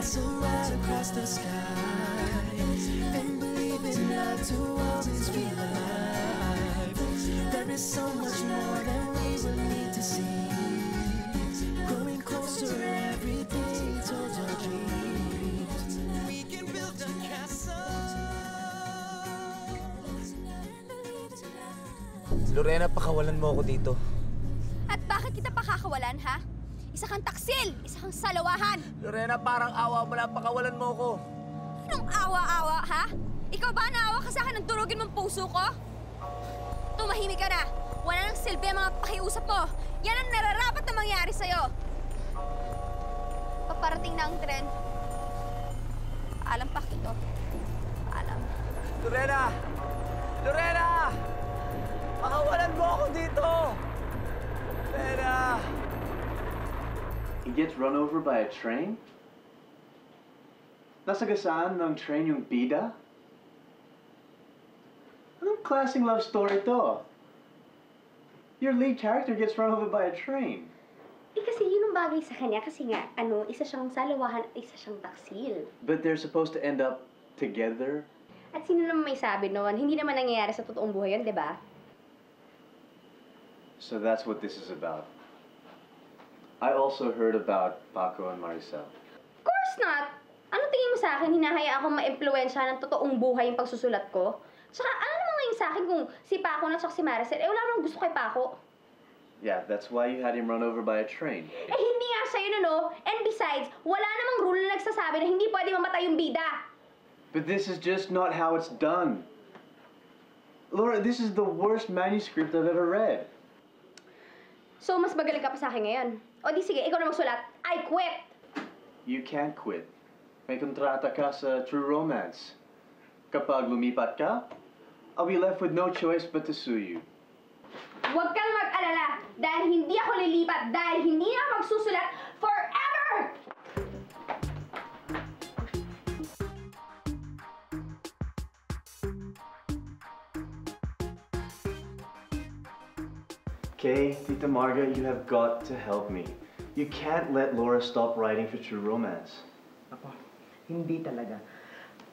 castle right across the sky, and believe in love to always be alive. There is so much more than we will need to see, growing closer every day towards our dreams. We can build a castle. Lorena, pakawalan mo ako dito. At bakit kita pakakawalan, ha? Isa kang taksil! Isa kang salawahan! Lorena, parang awa mo lang, pakawalan mo ako. Anong awa-awa, ha? Ikaw ba naawa ka sa akin ng durugin mong puso ko? Tumahimik ka na! Wala nang silbi ang mga pakiusap mo! Yan ang nararapat na mangyari sa'yo! Paparating na ang tren. Paalam pa kito. Paalam. Lorena! Lorena! Pakawalan mo ako dito! Lorena! He gets run over by a train? Nasagasaan ng train yung bida? Anong klaseng love story to? Your lead character gets run over by a train. Eh kasi yun ang bagay sa kanya kasi nga, isa siyang salawahan at isa siyang taksil. But they're supposed to end up together? At sino naman may sabi noon? Hindi naman nangyayari sa totoong buhay yun, di ba? So that's what this is about. I also heard about Paco and Maricel. Of course not! Ano tingin mo sa akin? Hinahaya akong ma-impluwensya ng totoong buhay yung pagsusulat ko? Tsaka ano naman ngayon sa akin kung si Paco na tsaka si Maricel? Eh wala namang gusto kay Paco. Yeah, that's why you had him run over by a train. Eh hindi nga siya yun, ano? And besides, wala namang rule na nagsasabi na hindi pwede mamatay yung bida. But this is just not how it's done. Laura, this is the worst manuscript I've ever read. So, mas magaling ka pa sa akin ngayon. O di sige, ikaw na magsulat. I quit! You can't quit. May kontrata ka sa True Romance. Kapag lumipat ka, I'll be left with no choice but to sue you. Huwag kang mag-alala dahil hindi ako lilipat dahil hindi na ako magsusulat forever! Okay, Tita Marga, you have got to help me. You can't let Laura stop writing for True Romance. Apo, hindi talaga.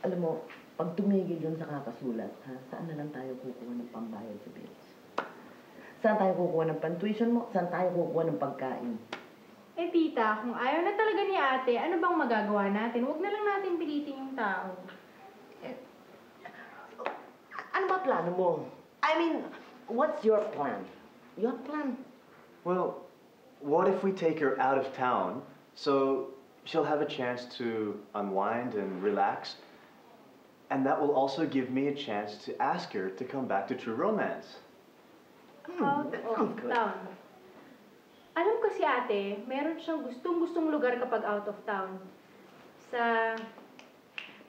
Alam mo, pag tumigil yun sa kakasulat, ha, saan na lang tayo kukuha ng pambayad sa bills? Saan tayo kukuha ng pantuition mo? Saan tayo kukuha ng pagkain? Eh, tita, kung ayaw na talaga ni ate, ano bang magagawa natin? Huwag na lang natin pilitin yung tao. Eh, ano ba plano mo? I mean, what's your plan? Your plan? Well, what if we take her out of town so she'll have a chance to unwind and relax? And that will also give me a chance to ask her to come back to True Romance. Out of town. Alam ko si ate, meron siyang gustong-gustong lugar kapag out of town. Sa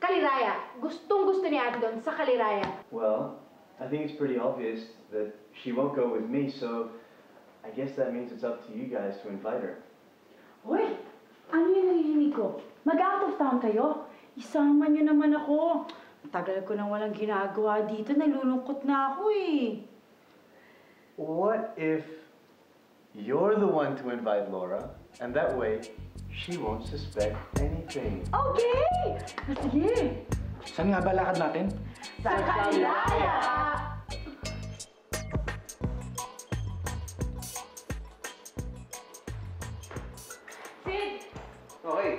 Kaliraya. Gustong-gusto ni ate doon sa Kaliraya. Well, I think it's pretty obvious that she won't go with me, so I guess that means it's up to you guys to invite her. Uy! Ano yung narinig ko? Mag-out of town kayo? Isama niyo naman ako. Ang tagal ko nang walang ginagawa dito. Nalulungkot na ako eh. What if you're the one to invite Laura, and that way she won't suspect anything? Okay! Sige! Saan nga ba lakad natin? Sa Kaliraya! Sid! Okay.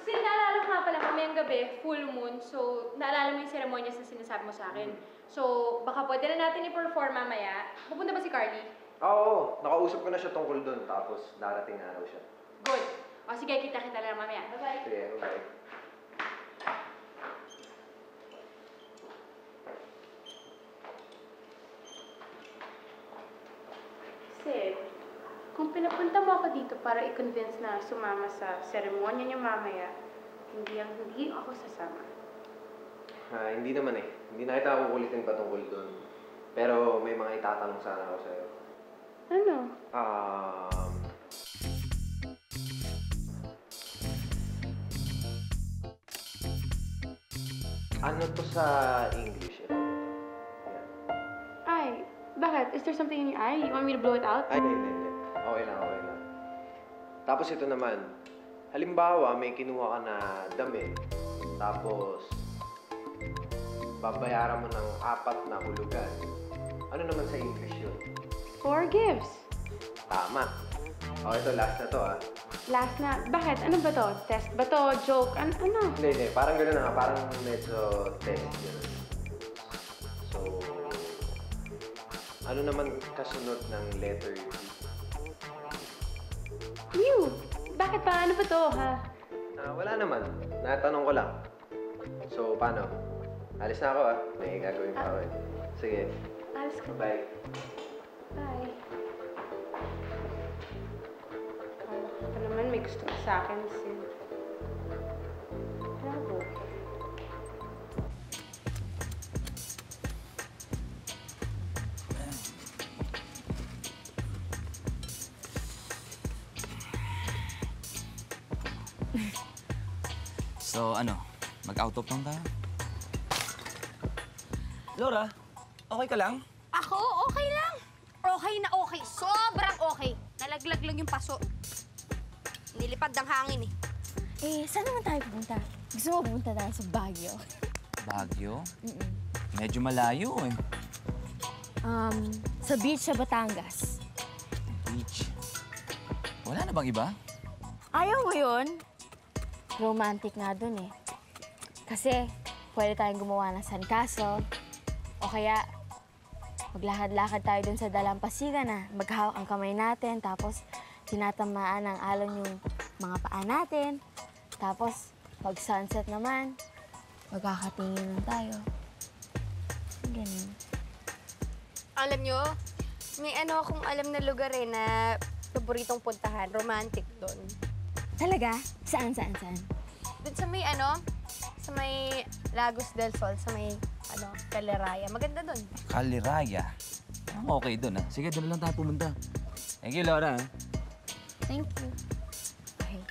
Sid, naalala ko nga pala mamayang gabi, full moon. So, naalala mo yung seremonyas na sinasabi mo sa akin. So, baka pwede na natin i-perform mamaya. Pupunta ba si Carly? Oo, nakausap ko na siya tungkol doon. Tapos, darating na raw siya. Good. O sige, kita-kita na lang mamaya. Bye-bye. Sige, okay. Sid, kung pinapunta mo ako dito para i-convince na sumama sa seremonya niya mamaya, hindi ako sasama. Hindi naman eh. Hindi na kita kukulitin patungkol doon. Pero may mga itatanong sana ako sa'yo. Ano? Ano to sa English? Ito. Yan. Ay, bakit? Is there something in your eye? You want me to blow it out? Ay, hindi. Okay lang. Tapos ito naman. halimbawa, may kinuha ka na damit, tapos babayaran mo ng 4 na hulugan. Ano naman sa English yun? 4 gifts. Tama. O, ito, last na to, ah. Last na, bakit? Ano ba to? Test ba to? Joke? Ano? Hindi. Parang gano'n na nga. Parang medyo test gano'n. So, ano naman kasunod ng letter D? Mew! Bakit pa? Ano ba to, ha? Wala naman. Natanong ko lang. So, paano? Alis na ako, ah. May gagawin pa ako, eh. Sige. Alas ka. Bye. Bye. Kala ko pa naman may gusto ka sa akin, Sid. Bravo. So, ano? Mag-out of town tayo? Laura, okay ka lang? Ako, okay lang. Okay na okay. Sobrang okay. Nalaglag lang yung paso. Nilipad ng hangin eh. Saan naman tayo pupunta? Gusto mo pupunta tayo sa Baguio? Baguio? Medyo malayo eh. Sa beach sa Batangas. Beach. Wala na bang iba? Ayaw mo yun? Romantic nga dun eh. Kasi pwede tayong gumawa ng sandcastle. O kaya maglakad-lakad tayo dun sa dalampasigan na maghawak ang kamay natin. Tapos tinatamaan ng alon yung mga paa natin. Tapos pag sunset naman, magkakatingin lang tayo. Ganun. Alam nyo, may akong alam na lugar eh na paboritong puntahan. Romantic doon. Talaga? Saan? Doon sa may sa may Lagos del Sol, sa may Caliraya. Maganda doon. Caliraya. Okay doon ah. Sige, doon na lang tayo pumunta. Thank you, Laura. Thank you. Okay.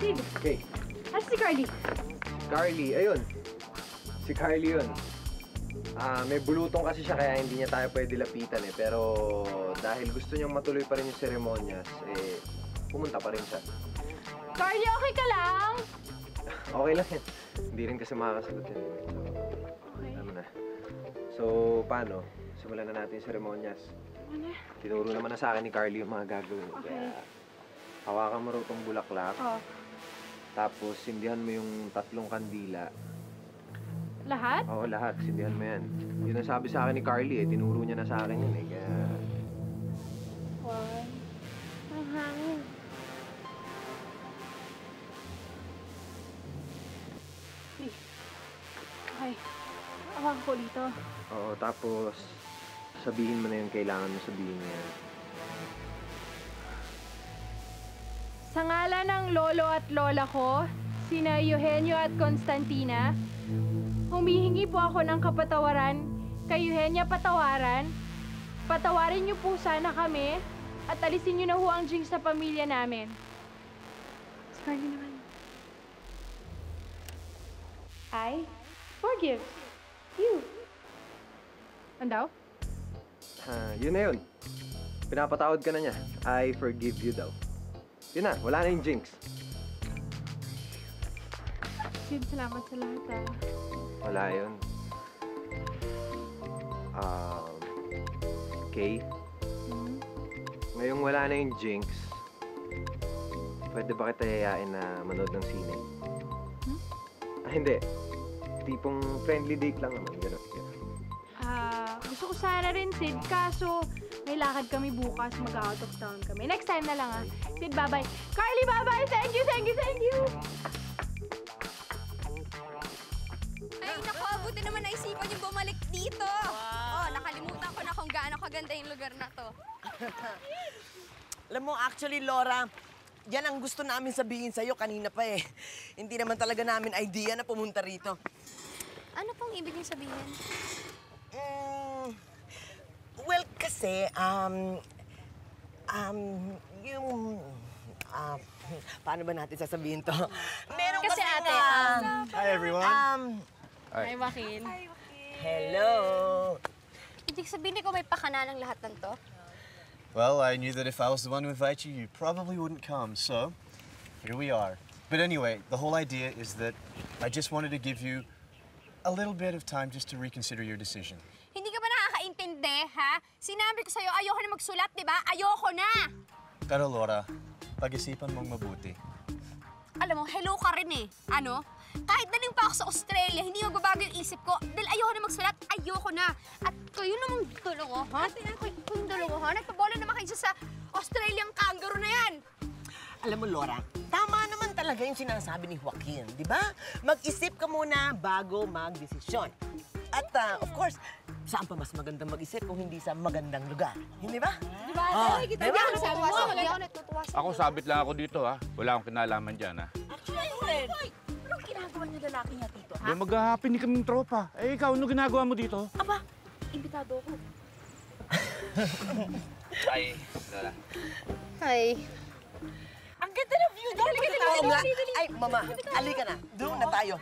Sid, Okay. asan si Carly? Carly, ayun. Si Carly yun. May bulutong kasi siya kaya hindi niya tayo pwede lapitan eh. Pero dahil gusto niyang matuloy pa rin yung seremonyas, pumunta pa rin siya. Carly, okay ka lang? Okay lang yan. Hindi rin kasi makakasagot yan. Okay. Ano na. So, paano? Simulan na natin yung seremonyas. Ano? Tinuro naman na sa akin ni Carly yung mga gagawin. Okay. Kaya, hawakan mo rin itong bulaklak. Oh. Tapos, sindihan mo yung 3 kandila. Lahat? Oo, lahat. Sindihan mo yan. Yun ang sabi sa akin ni Carly eh. Tinuro niya na sa akin yun eh. Kaya... One. Ang hangin. Okay. Awang ko dito. Oo, tapos sabihin mo na yung kailangan mo sabihin niya. Sa ngalan ng lolo at lola ko, sina Eugenio at Constantina, humihingi po ako ng kapatawaran kay Eugenia Patawaran. Patawarin niyo po sana kami at alisin niyo na ho ang jinx sa pamilya namin. Scarly naman. I forgive you. Ano daw? Yun na yun. Pinapatawad ka na niya. I forgive you daw. Yun na, wala na yung jinx. Sid, salamat sa lahat ah. Wala yun. Kay, ngayong wala na yung jinx, pwede ba kita yayain na manood ng sine? Hindi. Tipong friendly date lang naman. Ganun. Gusto ko sana rin, Sid. Kaso, may lakad kami bukas. Mag-out of town kami. Next time na lang, ah. Sid, bye-bye. Carly, bye-bye! Thank you, thank you, thank you! naman naisipan yung bumalik dito. Oh, nakalimutan ko na kung gaano kaganda yung lugar na to. Alam mo, actually, Laura, yan ang gusto namin sabihin sa'yo kanina pa eh. Hindi naman talaga namin idea na pumunta rito. Ano pong ibig niyo sabihin? Well, kasi, paano ba natin sasabihin to? Meron Kasi ate, Hi, everyone. Hi, Joaquin. Hello! Ibig sabihin ko may pakana ng lahat ng to? Well, I knew that if I was the one to invite you, you probably wouldn't come, so here we are. But anyway, the whole idea is that I just wanted to give you a little bit of time just to reconsider your decision. Hindi ka ba nakakaintindi, ha? Sinabi ko sa'yo, ayoko na magsulat, di ba? Ayoko na! Pero Laura, pag-isipan mong mabuti. Alam mo, hello ka rin eh. Ano? Kahit daling pa ako sa Australia, hindi magbabago yung isip ko. Dahil ayoko na magsulat, ayoko na. At kayo namang dalawa, ha? Kayong dalawa, ha? Nagpabola naman kayo sa Australian kangaroo na yan. Alam mo, Laura, tama naman talaga yung sinasabi ni Joaquin, di ba? Mag-isip ka muna bago mag-desisyon. At, of course, saan pa mas magandang mag-isip kung hindi sa magandang lugar? Hindi ba? Di ba? Diba? Sabi mo, hindi ako natutuwa sa'yo. Ako sabit lang ako dito, ha? Wala akong kinalaman dyan, ha? Anong ginagawa niyo lalaki niya dito, ha? Mag-happy ni kaming tropa. Eh, ikaw, ano ginagawa mo dito? Aba, imbitado ako. Ay, Lola. Hi. Ang ganda ng view dito. Oo nga. Ay, mama, alika na. Doon na tayo.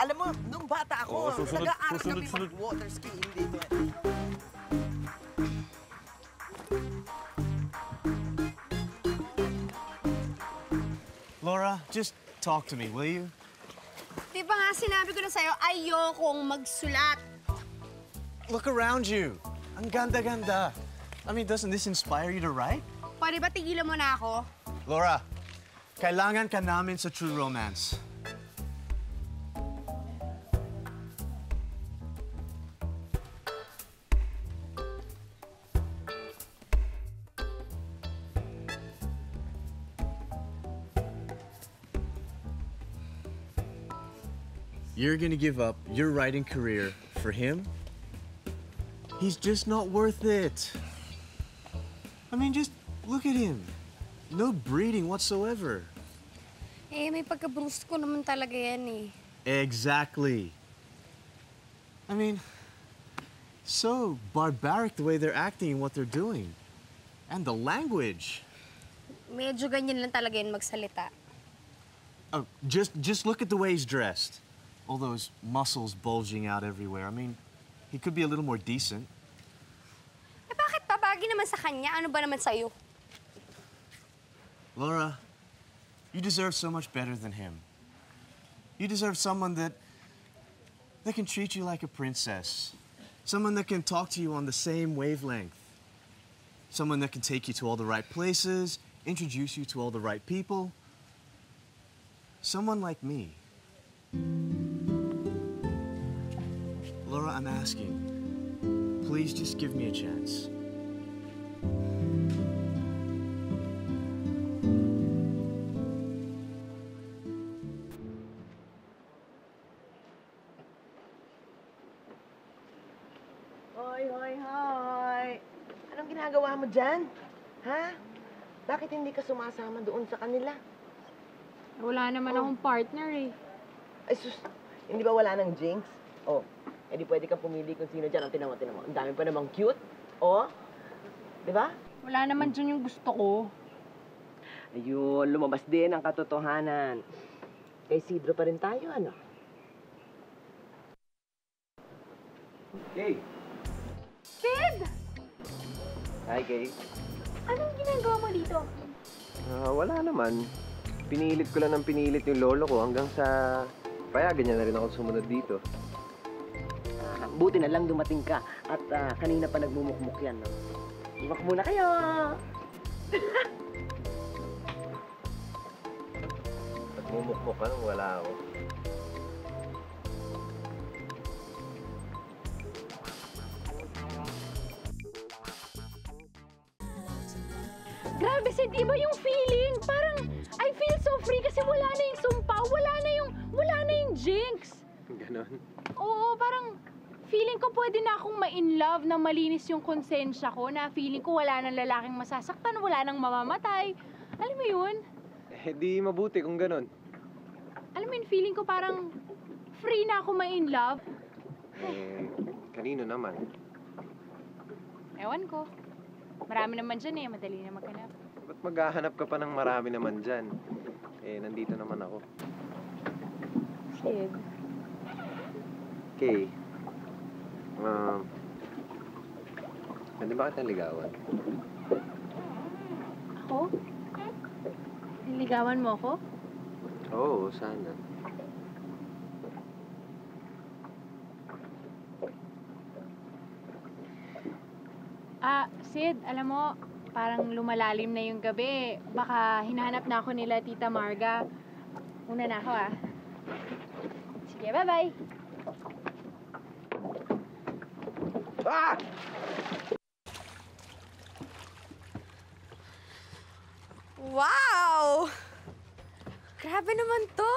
Alam mo, nung bata ako, Oo, susunod, nag-aaral kami susunod. mag-water skiing dito. Laura, just talk to me, will you? Di ba nga sinabi ko na sa'yo, ayokong magsulat. Look around you. Ang ganda-ganda. I mean, doesn't this inspire you to write? Pwede ba tigilan mo na ako? Laura, kailangan ka namin sa true romance. You're gonna give up your writing career for him? He's just not worth it. I mean, just look at him. No breeding whatsoever. Eh, may pagka-bruce ko naman talaga yan eh. Exactly. I mean, so barbaric the way they're acting and what they're doing. And the language. Medyo ganyan lang talaga yun magsalita. Oh, just look at the way he's dressed. All those muscles bulging out everywhere. I mean, he could be a little more decent. Eh, bakit babagi naman sa kanya? Ano ba naman sa'yo? Laura, you deserve so much better than him. You deserve someone that can treat you like a princess. Someone that can talk to you on the same wavelength. Someone that can take you to all the right places, introduce you to all the right people. Someone like me. Laura, I'm asking, please just give me a chance. Hoy, hoy, hoy! Anong ginagawa mo dyan? Ha? Bakit hindi ka sumasama doon sa kanila? Wala naman akong partner eh. Ay, sus, hindi ba wala ng jinx? Oh, edi pwede kang pumili kung sino dyan ang tinawa. Ang dami pa namang cute. Oh, di ba? Wala naman dyan yung gusto ko. Ayun, lumabas din ang katotohanan. Kay Sidro pa rin tayo, ano? Kay! Sid! Hi, Kay. Anong ginagawa mo dito? Wala naman. Pinilit ko lang ng pinilit yung lolo ko hanggang sa payagan niya na rin ako sumunod dito. Buti na lang dumating ka at kanina pa nagmumukmuk yan. No? Iwak muna kayo! Nagmumukmuk ka nung wala ako. Grabe, Sid, iba yung feeling. Parang, I feel so free kasi wala na yung sumpa, wala na yung jinx. ganon. Oo, parang feeling ko pwede na akong ma-in love na malinis yung konsensya ko, na feeling ko wala nang lalaking masasaktan, wala nang mamamatay. Alam mo yun? Eh, di mabuti kung ganon. Alam mo yun, feeling ko parang free na ako ma-in love. Eh, kanino naman? Ewan ko. Marami naman dyan eh, madali na maghanap. Ba't maghahanap ka pa ng marami naman dyan? Eh, nandito naman ako. Sid. Okay. Pwede ba kitang ligawan? Ako? Niligawan mo ako? Oo, sana. Sid, alam mo, parang lumalalim na yung gabi. Baka hinahanap na ako nila Tita Marga. Una na ako, ah. Sige, bye-bye. Ah! Wow! Grabe naman to.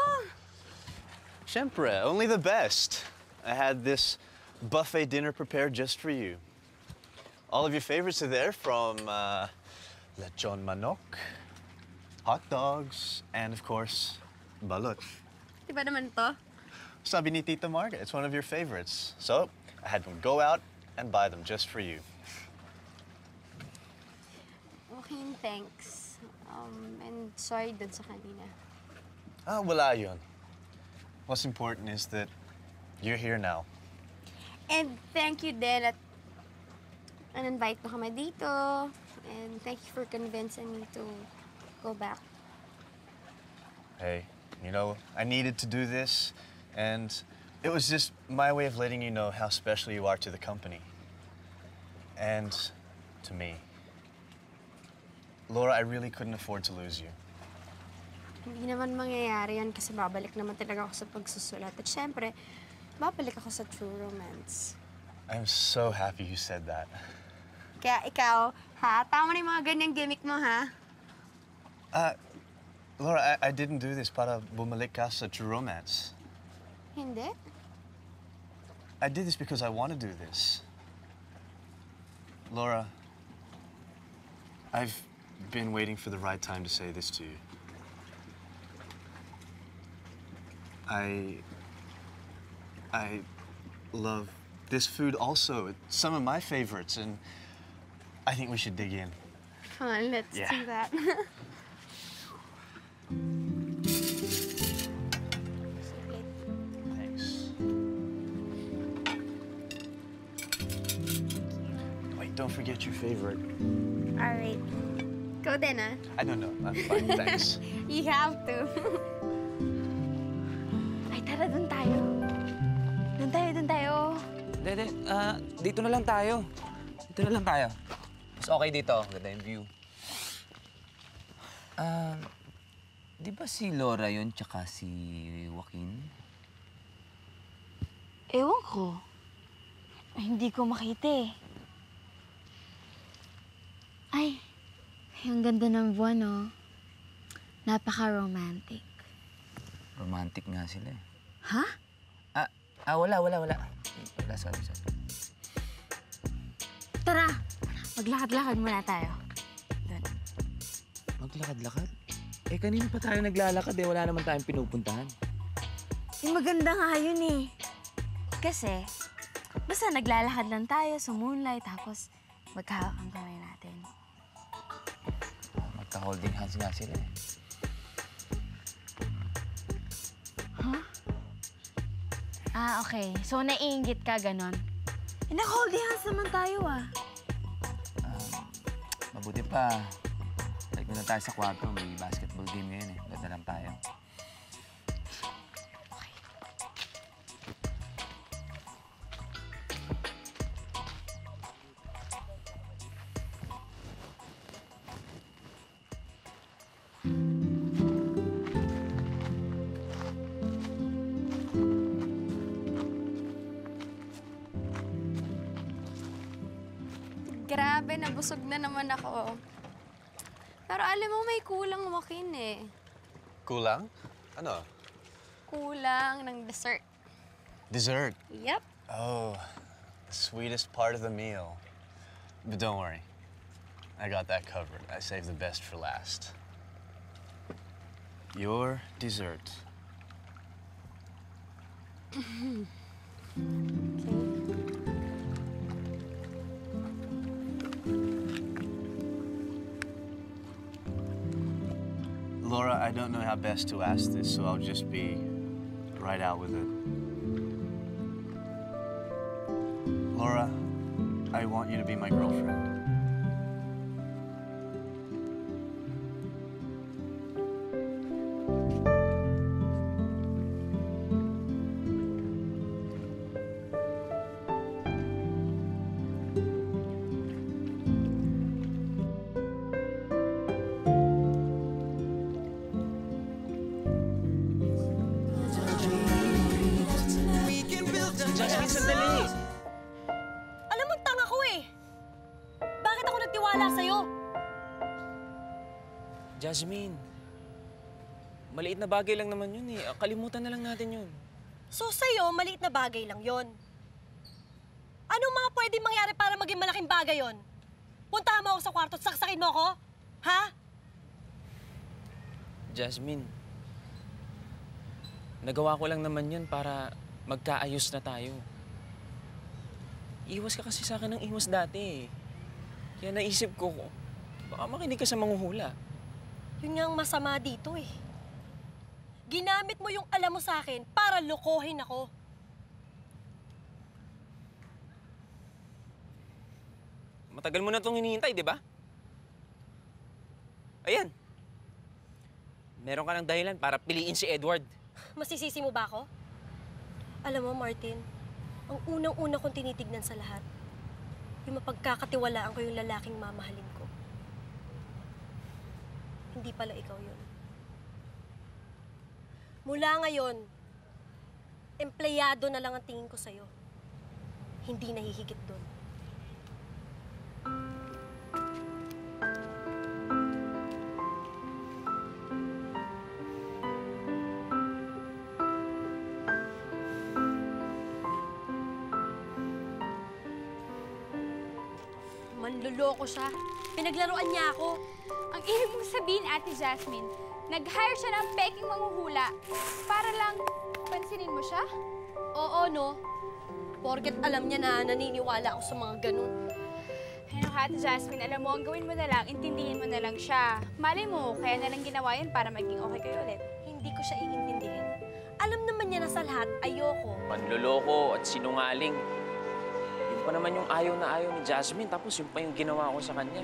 Siyempre, only the best. I had this buffet dinner prepared just for you. All of your favorites are there, from lechon manok, hot dogs, and of course, balut. Diba naman to? Sabi ni Tita Marga, it's one of your favorites. So, I had them go out and buy them just for you. Okay, thanks. And sorry dun sa kanina. Wala yun. What's important is that you're here now. And thank you din at invite mo kami dito. And thank you for convincing me to go back. Hey, you know, I needed to do this, and it was just my way of letting you know how special you are to the company. And to me. Laura, I really couldn't afford to lose you. Hindi naman mangyayari yan kasi babalik naman talaga ako sa pagsusulat. At syempre, babalik ako sa True Romance. I'm so happy you said that. Kaya ikaw, ha? Tama na yung mga ganyang gimmick mo, ha? Laura, I didn't do this para bumalik ka sa True Romance. Hindi? I did this because I want to do this. Laura, I've been waiting for the right time to say this to you. I love this food also. It's some of my favorites, and I think we should dig in. Come on, let's Yeah. do that. Thanks. Wait, don't forget your favorite. All right. Go din, ah. I don't know. I'm fine, thanks. You have to. Ay, tara, dun tayo. Dun tayo. Hindi. Dito na lang tayo. Dito na lang tayo. Mas okay dito. Ganda yung view. Di ba si Laura yun tsaka si Joaquin? Ewan ko. Hindi ko makita eh. Ay, ang ganda ng buwan, oh. Napaka-romantic. Romantic nga sila eh. Ha? Wala. Wala, sorry. Tara, maglakad-lakad muna tayo. Doon. Maglakad-lakad? Eh, kanina pa tayo naglalakad eh. Wala naman tayong pinupuntahan. Eh, maganda nga yun eh. Kasi, basta naglalakad lang tayo sa moonlight, tapos magkahawak ang kamay natin. Magka-holding hands nga sila eh. Huh? Okay. So, naiinggit ka, ganon? Eh, nag-holding hands naman tayo, ah. Mabuti pa. Balik na lang tayo sa kwarto. May basketball game ngayon eh. Ganda lang tayo. Grabe, nabusog na naman ako. Pero alam mo, may kulang Joaquin eh. Kulang? Ano? Kulang ng dessert. Dessert? Yep. Oh, the sweetest part of the meal. But don't worry. I got that covered. I saved the best for last. Your dessert. Laura, I don't know how best to ask this, so I'll just be right out with it. Laura, I want you to be my girlfriend. Jasmine, sandali! Alam mo, tanga ko eh! Bakit ako nagtiwala sa'yo? Jasmine, maliit na bagay lang naman yun eh. Kalimutan na lang natin yun. So sa'yo, maliit na bagay lang yon. Anong mga pwedeng mangyari para maging malaking bagay yon? Puntahan mo ako sa kwarto at saksakin mo ako? Ha? Jasmine, nagawa ko lang naman yun para magkaayos na tayo. Iwas ka kasi sa akin ng iwas dati eh. Kaya naisip ko, baka makinig ka sa manghuhula. Yun nga ang masama dito eh. Ginamit mo yung alam mo sa akin para lokohin ako. Matagal mo na itong hinihintay, di ba? Ayan. Meron ka ng dahilan para piliin si Edward. Masisisi mo ba ako? Alam mo, Martin, ang unang-una kong tinitignan sa lahat, yung mapagkakatiwalaan ko yung lalaking mamahalin ko. Hindi pala ikaw yun. Mula ngayon, empleyado na lang ang tingin ko sa'yo. Hindi nahihigit doon. Manluloko siya. Pinaglaruan niya ako. Ang ibig mong sabihin, Ate Jasmine, nag-hire siya ng peking manghuhula para lang pansinin mo siya? Oo, no? Porket alam niya na naniniwala ako sa mga ganun. Ano ka, Ate Jasmine, alam mo, ang gawin mo na lang, intindihin mo na lang siya. Malay mo, kaya na lang ginawa yan para maging okay kayo ulit. Hindi ko siya iintindihin. Alam naman niya na sa lahat, ayoko. Manloloko at sinungaling. Yun pa naman yung ayaw na ayaw ni Jasmine, tapos yun pa yung ginawa ko sa kanya.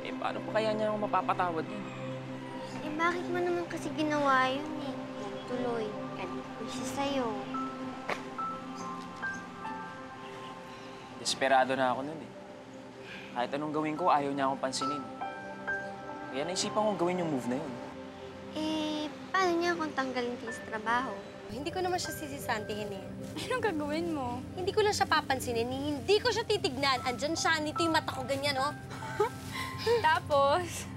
Eh, paano pa kaya niya ako mapapatawad yun? Eh, bakit mo naman kasi ginawa yun eh? Tuloy, galit ko siya sa'yo. Desperado na ako nun eh. Kahit anong gawin ko, ayaw niya akong pansinin. Kaya naisipan kong gawin yung move na yun. Eh, paano niya akong tanggalin sa trabaho? Hindi ko naman siya sisisantihin eh. Anong gagawin mo? Hindi ko lang siya papansinin, hindi ko siya titignan. Andyan siya, nito yung mata ko ganyan, oh. Tapos?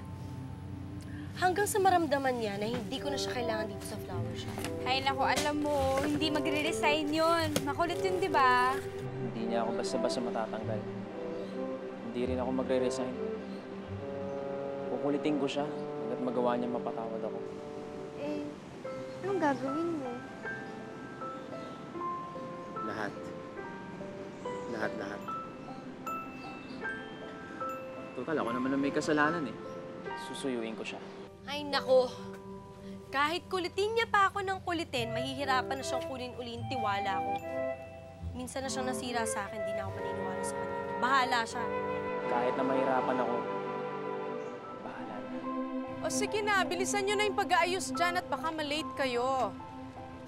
Hanggang sa maramdaman niya na hindi ko na siya kailangan dito sa flower shop. Ay, naku, alam mo, hindi magre-resign yun. Makulit yun, di ba? Hindi niya ako basta-basta matatanggal. Hindi rin ako magre-resign. Kukulitin ko siya hanggat magawa niya mapatawad ako. Eh, anong gagawin mo? Lahat. Lahat. Total, ako naman ang may kasalanan eh. Susuyuin ko siya. Ay, nako. Kahit kulitin niya pa ako ng kulitin, mahihirapan na siyang kunin uli yung tiwala ko. Minsan na siyang nasira sa akin, di na ako maniniwala sa kanya. Bahala siya. Kahit na mahirapan ako, bahala na. O sige na, bilisan nyo na yung pag-aayos dyan at baka malate kayo.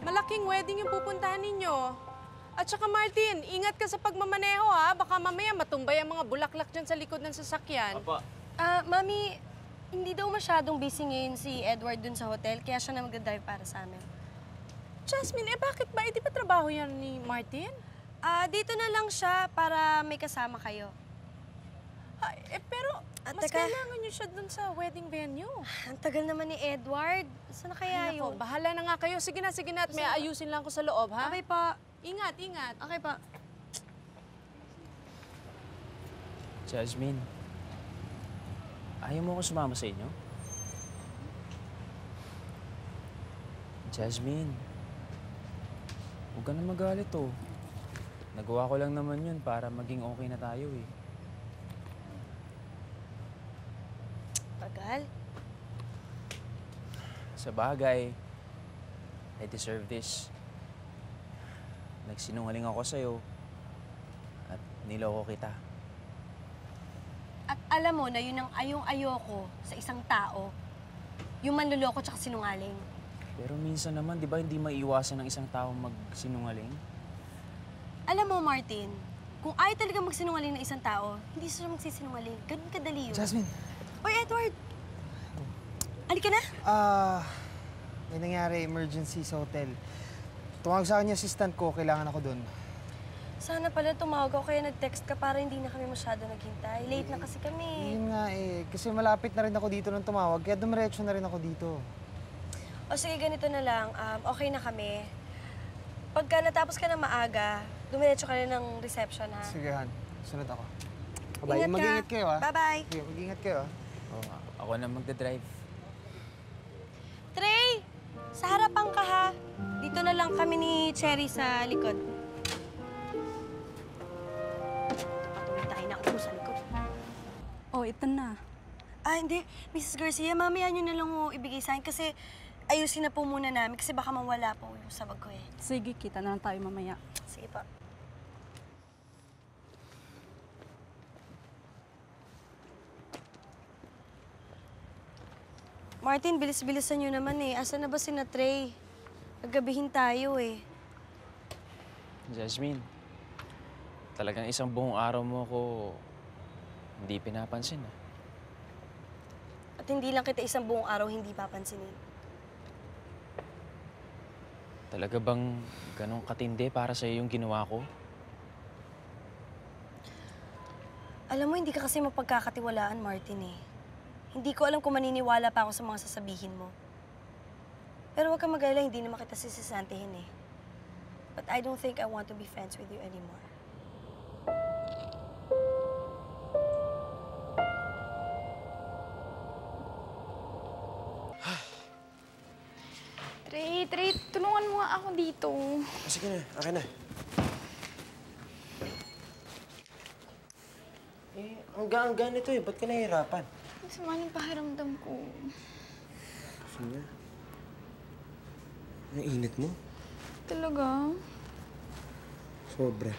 Malaking wedding yung pupuntahan ninyo. At saka Martin, ingat ka sa pagmamaneho ha. Baka mamaya matumbay ang mga bulaklak dyan sa likod ng sasakyan. Apa. Mami, hindi daw masyadong busy ngayon si Edward dun sa hotel, kaya siya na mag-drive para sa amin. Jasmine, bakit ba? Di ba trabaho yan ni Martin? Dito na lang siya para may kasama kayo. Pero mas kailangan niyo siya dun sa wedding venue. Ang tagal naman ni Edward. Saan na kaya Ay, yun? Bahala na nga kayo. Sige na at may ayusin lang ko sa loob, ha? Okay pa. Ingat, ingat. Okay pa. Jasmine, ayaw mo ako sumama sa inyo? Jasmine, huwag ka na magalit oh. Nagawa ko lang naman yun para maging okay na tayo eh. Tagal. Sa bagay, I deserve this. Nagsinungaling ako sa'yo at niloko kita. At alam mo na yun ang ayong-ayoko sa isang tao. Yung manluloko tsaka sinungaling. Pero minsan naman, di ba hindi maiiwasan ng isang tao magsinungaling? Alam mo, Martin, kung ayaw talaga magsinungaling ng isang tao, hindi siya magsisinungaling. Ganun kadali yun. Jasmine. Oy, Edward! Halika na. May nangyari, emergency sa hotel. Tumawag sa akin yung assistant ko, kailangan ako doon. Sana pala tumawag ako kaya nag-text ka para hindi na kami masyado naghintay. Late na kasi kami. Yun nga eh, kasi malapit na rin ako dito nung tumawag, kaya dumiretso na rin ako dito. O sige, ganito na lang. Okay na kami. Pagka natapos ka na maaga, dumiretso ka rin ng reception, ha? Sige, Han. Sunod ako. Bye. Ingat ka. Mag-ingat kayo, ha? Bye-bye. Sige, mag-ingat kayo, ha? Oh, ako na magdadrive. Trey! Sa harapan ka, ha? Dito na lang kami ni Cherry sa likod. Patuloy tayo na ako sa likod. Oh, ito na. Hindi. Mrs. Garcia, mamaya nyo na lang ibigay sa akin kasi ayusin na po muna namin kasi baka mawala po yung sabag ko eh. Sige, kita na lang tayo mamaya. Sige pa. Martin, bilis-bilisan nyo naman eh. Asan na ba sina Trey? Naggabihin tayo eh. Jasmine, talagang isang buong araw mo ako hindi pinapansin ah. At hindi lang kita isang buong araw hindi papansinin. Talaga bang ganong katindi para sa yung ginawa ko? Alam mo, hindi ka kasi mapagkakatiwalaan, Martin eh. Hindi ko alam kung maniniwala pa ako sa mga sasabihin mo. Pero huwag kang mag-alala, hindi naman kita sisisantihin eh. But I don't think I want to be friends with you anymore. Trey, tulungan mo nga ako dito. Sige na, akin na. Ang gaan-gaan ito eh. Ba't ka nahihirapan? Masama yung pakiramdam ko. Sige. Ang init mo. Talaga? Sobra.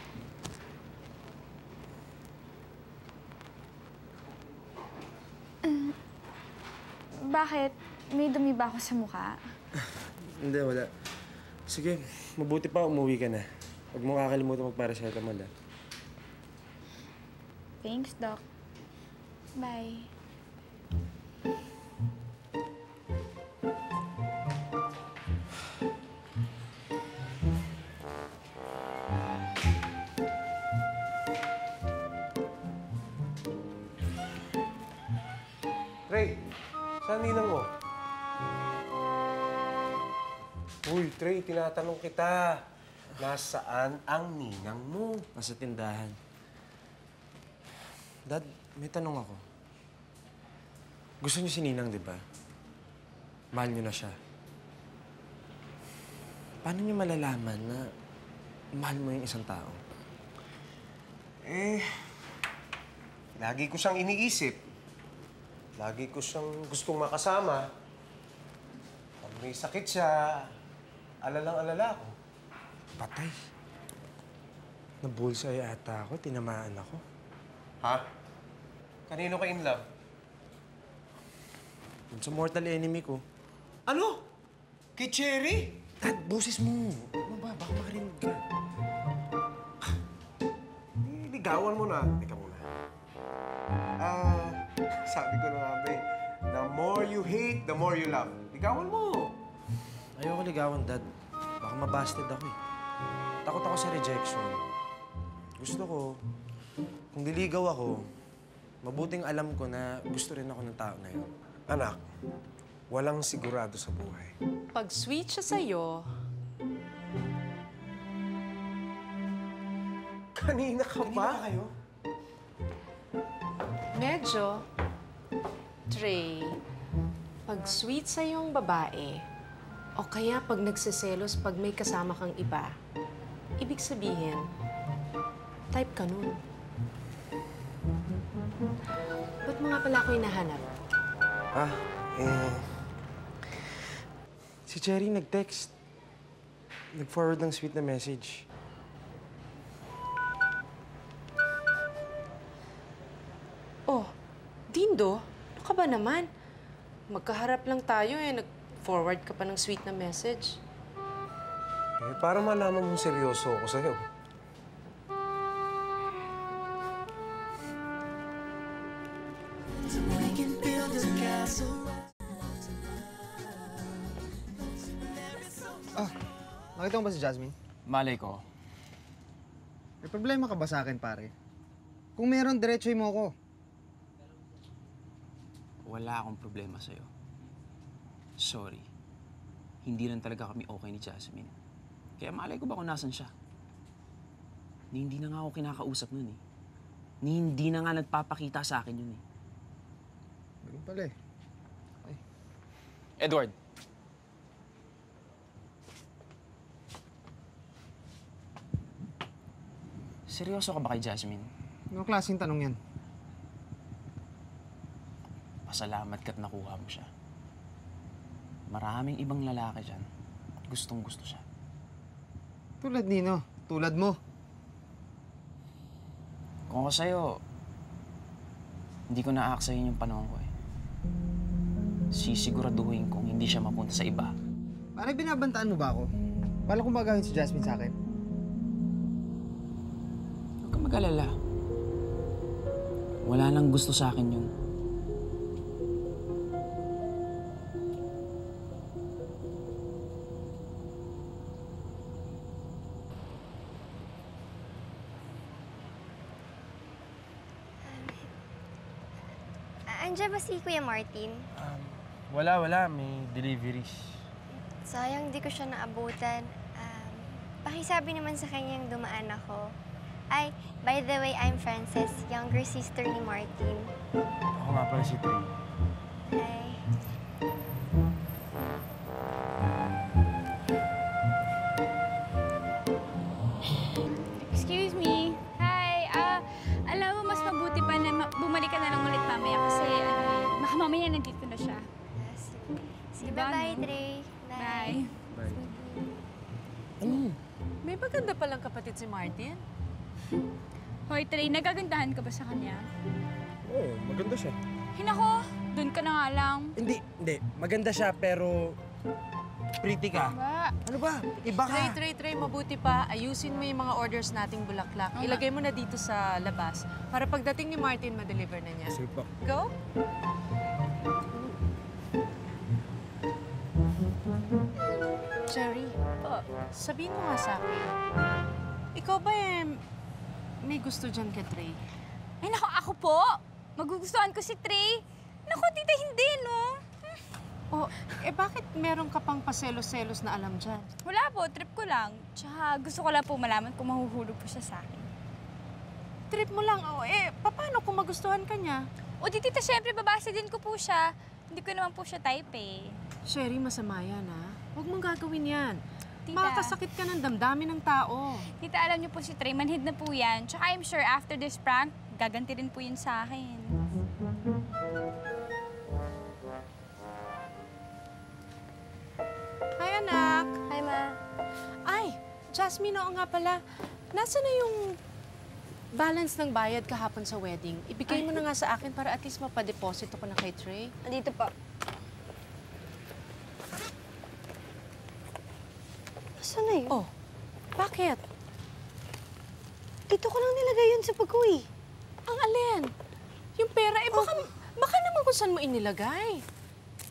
Bakit? May dumi ba ako sa mukha? Hindi, wala. Sige, mabuti pa umuwi ka na. Huwag mo kakalimutan mag-paracetamol, ha? Thanks, Doc. Bye. Trey, saan ninang mo? Uy, Trey, tinatanong kita. Nasaan ang ninang mo? Nasa tindahan. Dad, may tanong ako. Gusto niyo si Ninang, di ba? Mahal niyo na siya. Paano niyo malalaman na mahal mo yung isang tao? Lagi ko siyang iniisip. Lagi ko siyang gustong makasama. Pag may sakit siya, alalang-alala ako. Patay. Nabulsay ata ako, tinamaan ako. Ha? Kanino ka in love? Sa mortal enemy ko. Ano? Kay Cherry? Dad, boses mo. Ano ba? Baka makarinig ka. Ligawan mo na. Teka muna. Sabi ko na nga ba eh, the more you hate, the more you love. Ligawan mo. Ayoko ligawan, Dad. Baka mabasted ako eh. Takot ako sa rejection. Gusto ko, kung diligaw ako, mabuting alam ko na gusto rin ako ng tao na yun. Anak, walang sigurado sa buhay. Pag sweet siya sa'yo, Kanina ka ba? kayo? Medyo. Trey, pag sweet sa yung babae, o kaya pag nagsiselos pag may kasama kang iba, ibig sabihin, type ka nun. Ba't mo nga pala ako hinahanap? Si Cherry nag-text. Nag-forward ng sweet na message. Oh, Dindo, ano ka ba naman? Magkaharap lang tayo nag-forward ka pa ng sweet na message. Para malaman mong seryoso ako sa'yo. We can build a castle. Nakita mo ba si Jasmine? Malay ko. May problema ka ba sa akin, pare? Kung meron, diretsoy mo ako. Wala akong problema sa'yo. Sorry. Hindi lang talaga kami okay ni Jasmine. Kaya malay ko ba kung nasan siya? Ni hindi na nga ako kinakausap nun eh. Ni hindi na nga nagpapakita sa akin yun eh. Ganun pala eh. Edward. Seryoso ka ba kay Jasmine? Anong klaseng tanong yan? Pasalamat ka't nakuha mo siya. Maraming ibang lalaki dyan. Gustong-gusto siya. Tulad nino. Tulad mo. Kung ako sa'yo, hindi ko na-aaksayin yung panahon ko eh. Sisiguraduhin kong hindi siya mapunta sa iba. Pare, binabantaan mo ba ako? Paano kung magawin si Jasmine sa akin? Huwag kang mag-alala. Wala nang gusto sa akin yun. Andiyan ba si Kuya Martin? Wala. May deliveries. Sayang, di ko siya naabutan. Pakisabi naman sa kanyang dumaan ako. Ay, by the way, I'm Frances, younger sister ni Martin. Ako nga pala si Trey. Ay. Excuse me. Hi. Alam mo, mas mabuti pa na bumalik ka na lang ulit mamaya kasi baka mamaya nandito na siya. Sige, Diba, bye-bye, no? Trey. Bye. May maganda palang kapatid si Martin. Hoy, Trey, nagagandahan ka ba sa kanya? Oo, maganda siya. Hinako, doon ka na nga lang. Hindi. Maganda siya, pero pretty ka. Ba? Ano ba? Iba ka. Trey, mabuti pa. Ayusin mo yung mga orders nating bulaklak. Ilagay mo na dito sa labas para pagdating ni Martin, ma-deliver na niya. Sige po. Go? Cherry, sabihin mo nga sa akin. Ikaw ba may gusto dyan kay Trey? Ay, naku, ako po. Magugustuhan ko si Trey. Naku, tita, hindi, no? Oh, bakit meron ka pang paselos-selos na alam dyan? Wala po, trip ko lang. Tsaka gusto ko lang po malaman kung mahuhulog po siya sa akin. Trip mo lang? Paano kung magustuhan ka niya? O di tita, syempre babasa din ko po siya. Hindi ko naman po siya type eh. Sherry, masama yan, ha? Huwag mong gagawin yan. Tita. Makakasakit ka ng damdamin ng tao. Tita, alam niyo po si Trey, manhid na po yan. Tsaka I'm sure after this prank, gaganti rin po yun sa akin. Hi, anak. Hi, Ma. Ay, Jasmine, oo nga pala. Nasaan na yung balance ng bayad kahapon sa wedding? Ibigay mo na nga sa akin para at least mapadeposito ko na kay Trey. Andito po. Nasaan na yun? Oh, bakit? Dito ko lang nilagay yun sa pag-uwi. Ang alin? Yung pera, baka naman kung saan mo inilagay.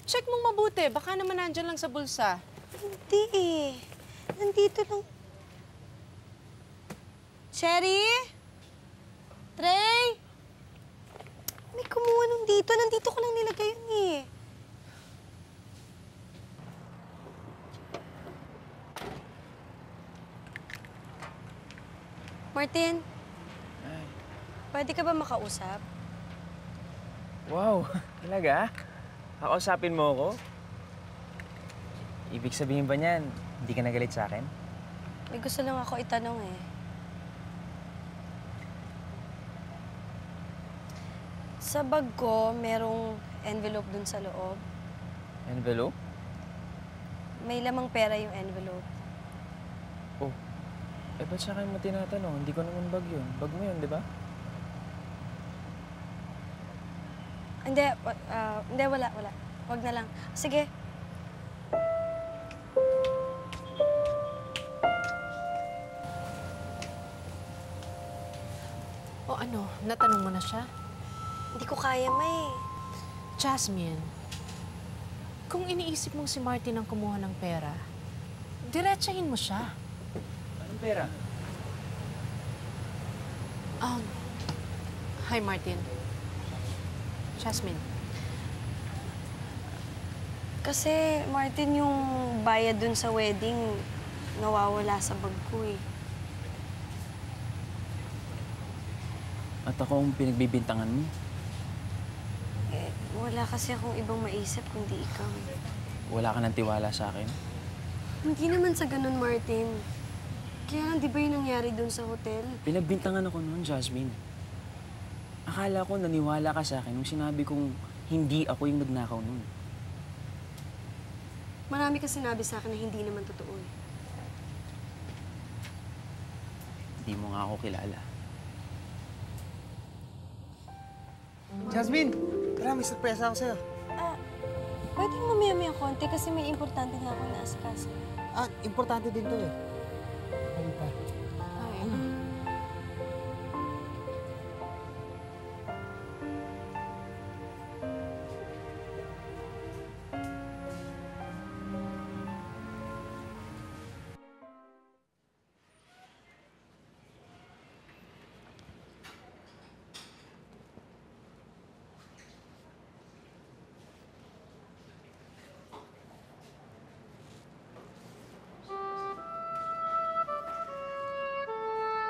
Check mong mabuti, baka naman nandyan lang sa bulsa. Hindi eh. Nandito lang. Cherry? Trey? May kumuha nung dito. Nandito ko lang nilagay yun eh. Martin, Pwede ka ba makausap? Wow, talaga? Kakausapin mo ako? Ibig sabihin ba niyan, hindi ka nagalit sa akin? May gusto lang ako itanong eh. Sa bag ko, merong envelope dun sa loob. Envelope? May lamang pera yung envelope. Oh, eh ba't sa akin mo tinatanong? Hindi ko naman bag yun. Bag mo yun, di ba? Hindi, wala. Huwag na lang. Sige. O ano, natanong mo na siya? Hindi ko kaya, May. Jasmine, kung iniisip mong si Martin ang kumuha ng pera, diretsahin mo siya. Anong pera? Hi, Martin. Jasmine. Kasi, Martin, yung bayad dun sa wedding, nawawala sa bag ko eh. At ako ang pinagbibintangan mo. Wala kasi akong ibang maisip kundi ikaw. Wala ka ng tiwala sa akin. Hindi naman sa ganun, Martin. Kaya lang, di ba yung nangyari dun sa hotel? Pinagbintangan ako noon, Jasmine. Akala ko naniwala ka sa akin nung sinabi kong hindi ako yung nagnakaw noon. Marami ka sinabi sa akin na hindi naman totoo eh. Hindi mo nga ako kilala. Jasmine! Tara, may surpresa ako sa'yo. Pwede mamaya-maya konti kasi may importante na ako inaasikaso. Importante din to eh. Ano pa?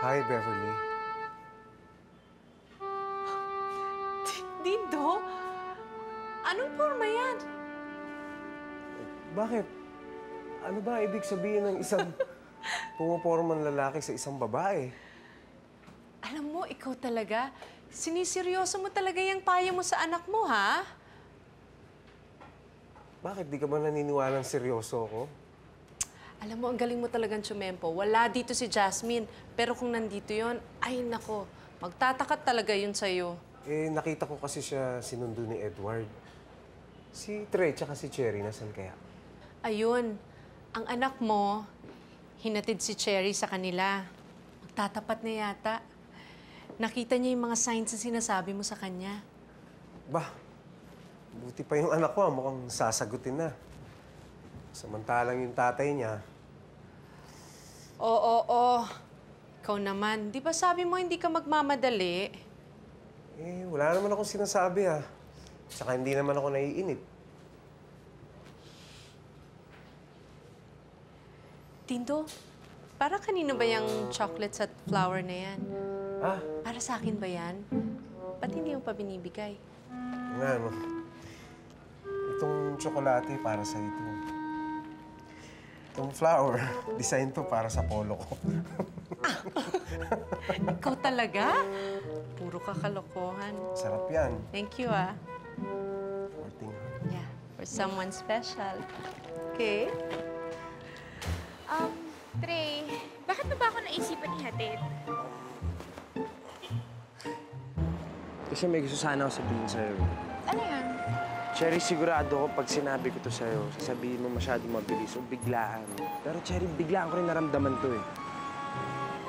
Hi, Beverly. Dindo? Anong forma yan? Bakit? Ano ba ibig sabihin ng isang pumapormang lalaki sa isang babae? Alam mo, ikaw talaga, siniseryoso mo talaga yung payo mo sa anak mo, ha? Bakit? Di ka ba naniniwalang seryoso ako? Alam mo, ang galing mo talagang tsumempo. Wala dito si Jasmine. Pero kung nandito yon, ay nako, magtatakat talaga yun sa'yo. Eh, nakita ko kasi siya sinundo ni Edward. Si Trey tsaka si Cherry, nasan kaya? Ayun, ang anak mo, hinatid si Cherry sa kanila. Magtatapat na yata. Nakita niya yung mga signs na sinasabi mo sa kanya. Bah, buti pa yung anak ko, mukhang sasagutin na. Samantalang yung tatay niya, Oo. Ikaw naman, di ba sabi mo hindi ka magmamadali? eh, wala naman akong sinasabi ha. Tsaka hindi naman ako naiinip. Tindo, para kanino ba yung chocolates at flower na yan? Para sa akin ba yan? Ba't hindi mo pa binibigay? Nga, no? Itong tsokolate para sa ito. Itong flower, design to para sa polo ko. Ikaw talaga? Puro kakalokohan. Sarap yan. Thank you, ah. Porting. Yeah, for someone special. Okay? Trey, bakit mo ba ako naisipan ihatid? Kasi may gusto sana ako sabihin sa'yo. Ano yan? Cherry, sigurado ko pag sinabi ko to sa'yo, sasabihin mo masyadong mabilis o biglaan. Pero Cherry, biglaan ko rin naramdaman to eh.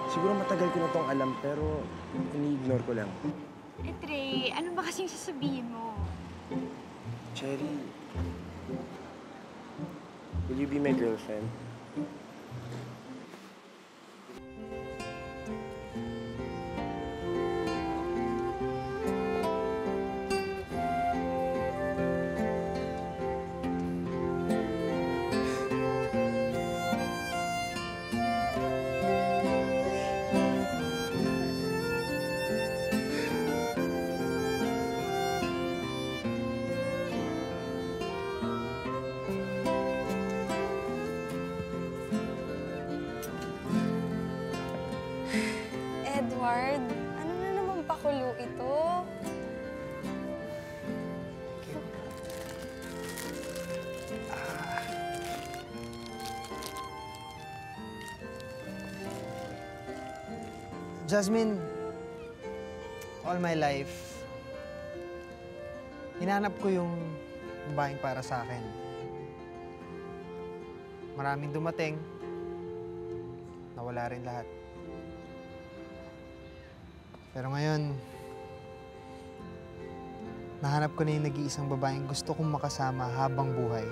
Siguro matagal ko na tong alam, pero ini-ignore ko lang. Eh, Trey, ano ba kasing sasabihin mo? Cherry, will you be my girlfriend? Mard, ano na naman pakulo ito? Jasmine, all my life, hinanap ko yung babaeng para sa akin. Maraming dumating, nawala rin lahat. Pero ngayon, nahanap ko na yung nag-iisang babaeng gusto kong makasama habang buhay.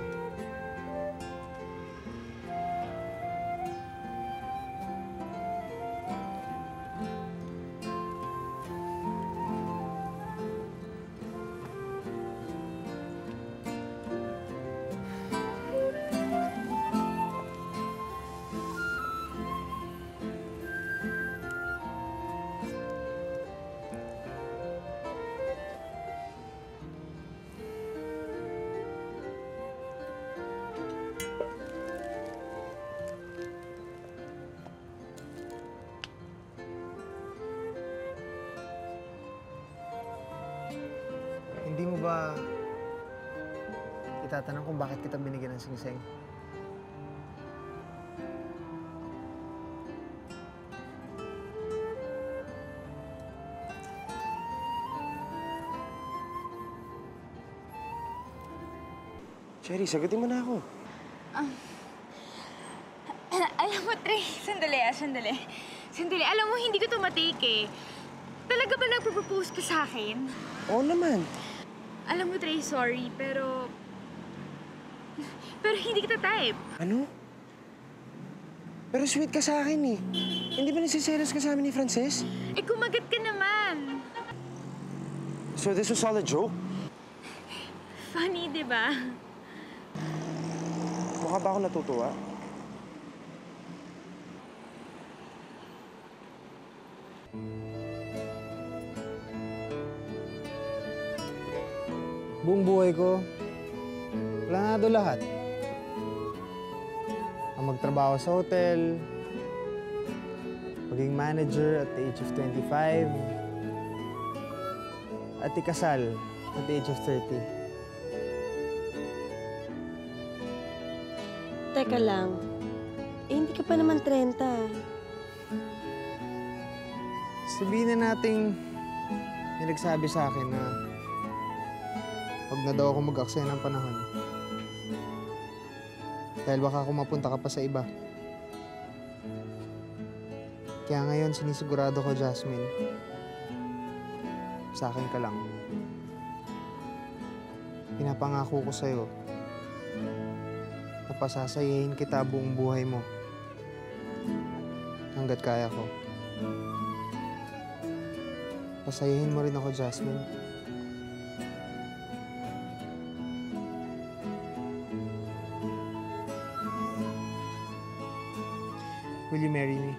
Hindi mo ba itatanong kung bakit kita binigyan ng singsing? Cherry, sagutin mo na ako. Alam mo, Trey, sandali. Sandali, alam mo, hindi ko to matake eh. Talaga ba nagpo-propose ka sa akin? Oo naman. Alam mo, Trey, sorry, pero hindi kita type. Ano? Pero sweet ka sa akin eh. Hindi ba nasiselos ka sa amin ni Frances? Eh, kumagat ka naman. So this was all a joke? Funny, di ba? Mukha ba ako natutuwa? Buong buhay ko, planado lahat. Ang magtrabaho sa hotel, maging manager at the age of 25, at ikasal at the age of 30. Teka lang, hindi ka pa naman 30. Sabihin na nating may nagsabi sa akin na huwag na daw ako mag-aksaya ng panahon. Dahil baka kung mapunta ka pa sa iba. Kaya ngayon, sinisigurado ko, Jasmine, sa akin ka lang. Pinapangako ko sa'yo na pasasayahin kita buong buhay mo. Hanggat kaya ko. Pasayahin mo rin ako, Jasmine. Will you marry me?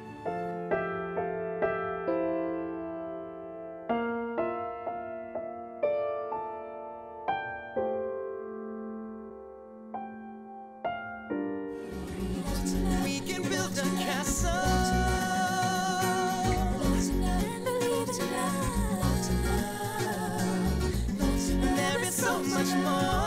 We can build a castle. There is so much more.